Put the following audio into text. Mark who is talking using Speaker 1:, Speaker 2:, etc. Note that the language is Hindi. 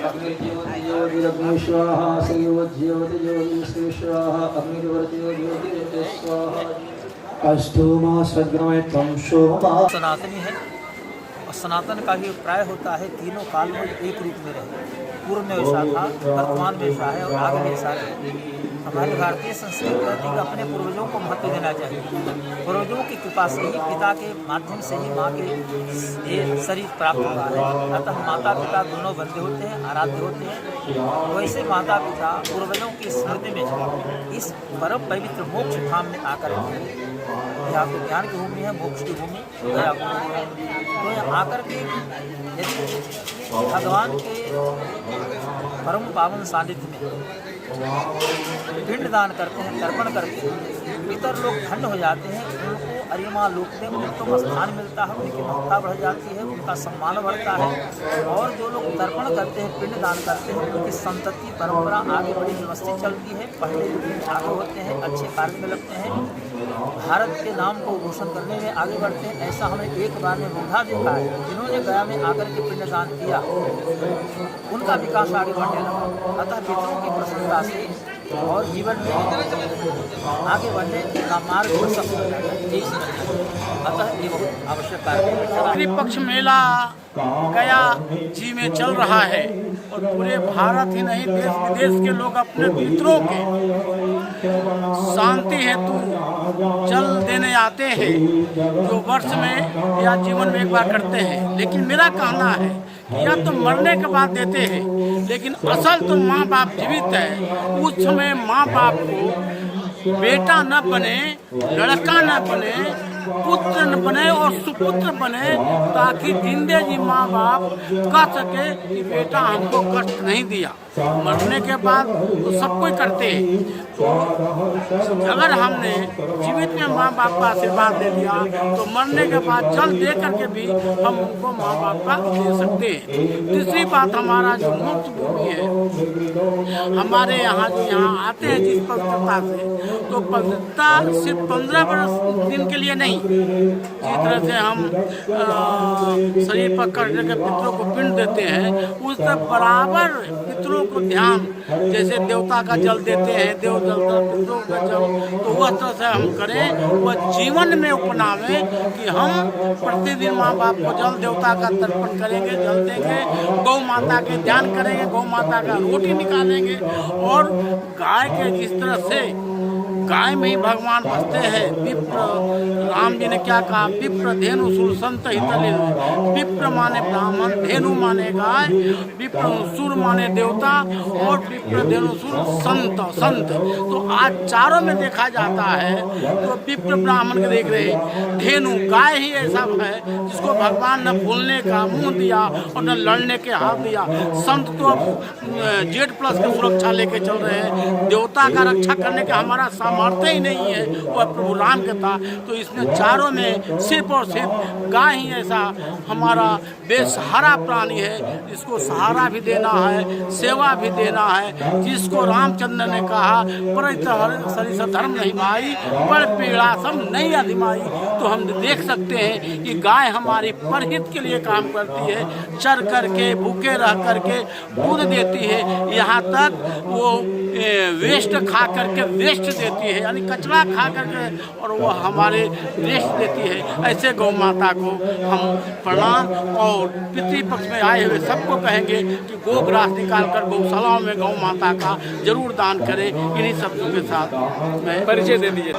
Speaker 1: अग्निज्योतिज्योतिरग्नि स्वाहा श्रीवज्योतिज्योतिश्री स्वाहा अग्निवर्ज्योतिज्योति स्वाहा अस्तु मां सद्गमय त्वं शोभा।
Speaker 2: सनातनी है और सनातन का भी प्राय होता है तीनों काल में एक रूप में रहे। पूर्व में वैसा था, वर्तमान में वैसा है और आगे में वैसा है। हमारी भारतीय संस्कृति कहती है कि अपने पूर्वजों को महत्व देना चाहिए। पूर्वजों की कृपा से ही, पिता के माध्यम से ही माँ के ये शरीर प्राप्त हुआ है। अतः माता पिता दोनों बंदे होते हैं, आराध्य होते हैं। वैसे माता पिता पूर्वजों की स्मृति में इस परम पवित्र मोक्ष धाम में आकर यहाँ तो ज्ञान की भूमि है, मोक्ष की भूमि तो यहाँ आकर के यदि भगवान के परम पावन सानिध्य में पिंड दान करते हैं, तर्पण करते हैं, पितर लोग धन्य हो जाते हैं। उनको अरिमा लोक में उत्तम स्थान मिलता है, उनकी महत्ता बढ़ जाती है, उनका सम्मान बढ़ता है। और जो लोग तर्पण करते हैं, पिंड दान करते हैं, उनकी संतति परंपरा आगे बड़ी व्यवस्थित चलती है। पहले छात्र होते हैं, अच्छे कार्य में लगते हैं, भारत के नाम को रोशन करने में आगे बढ़ते हैं। ऐसा हमने एक बार में रूढ़ा देखा है। जिन्होंने गया में आकर के पिंडदान किया, उनका विकास आगे बढ़ने लगा। अतः पितरों की प्रसन्नता से और जीवन में आगे बढ़ने का मार्ग प्रशस्त हो जाएगा। अतः ये बहुत आवश्यक कार्य है।
Speaker 3: पितृपक्ष मेला गया जी में चल रहा है और पूरे भारत ही नहीं, देश विदेश के लोग अपने पितरों के शांति हेतु जल देने आते हैं, जो वर्ष में या जीवन में एक बार करते हैं। लेकिन मेरा कहना है कि यह तो मरने के बाद देते हैं, लेकिन असल तो माँ बाप जीवित है। उस समय माँ बाप को बेटा न बने, लड़का न बने, पुत्र न बने और सुपुत्र बने, ताकि जिंदे जी माँ बाप कह सके कि बेटा हमको कष्ट नहीं दिया। मरने के बाद तो सब कोई करते हैं। तो अगर हमने जीवित में माँ बाप का आशीर्वाद दे दिया तो मरने के बाद जल दे करके भी हम उनको माँ बाप का दे सकते हैं। तीसरी बात, हमारा जो मुक्त भूमि है, हमारे यहाँ जो यहाँ आते हैं जिस पवित्रता से, तो पवित्रता सिर्फ 15 दिन के लिए नहीं, जिस तरह से हम शरीर पर करने के पितरों को पिंड देते हैं, उस तरह बराबर पितरों को ध्यान, जैसे देवता का जल देते हैं, देव जल पितरों का जल, तो वह तरह से हम करें, वह जीवन में अपनावें कि हम प्रतिदिन माँ बाप को जल, देवता का तर्पण करेंगे, जल देंगे, गौ माता के ध्यान करेंगे, गौ माता का रोटी निकालेंगे। और गाय के जिस तरह से गाय में ही भगवान बसते हैं। विप्र, राम जी ने क्या कहा, विप्र धेनु सुर संत हितलिल। विप्र माने ब्राह्मण, धेनु माने गाय, विप्र सुर माने देवता और विप्र धेनु सुर संत। तो आज चारों में देखा जाता है तो विप्र ब्राह्मण के देख रहे, धेनु गाय ही ऐसा है जिसको भगवान न भूलने का मुंह दिया और न लड़ने के हाथ दिया। संत तो Z+ की सुरक्षा लेके चल रहे हैं, देवता का रक्षा करने का हमारा सामर्थ्य ही नहीं है, वह प्रभु राम का था। तो इसमें चारों में सिर्फ और सिर्फ गाय ही ऐसा हमारा बेसहारा प्राणी है, जिसको सहारा भी देना है, सेवा भी देना है। जिसको रामचंद्र ने कहा पर सरिस धर्म नहीं भाई, पर पीड़ा सब नहीं अधिमाई। तो हम देख सकते हैं कि गाय हमारी परहित के लिए काम करती है, चर करके भूखे रह करके दूध देती है, यहाँ तक वो वेस्ट खा करके वेस्ट देती है, यानी कचरा खा करके, और वो हमारे रेस्ट देती है। ऐसे गौ माता को हम प्रणाम, और पितृपक्ष में आए हुए सबको कहेंगे कि गो ग्रास निकाल कर गौशालाओं में गौ माता का जरूर दान करें। इन्हीं शब्दों के साथ मैं परिचय दे दीजिए।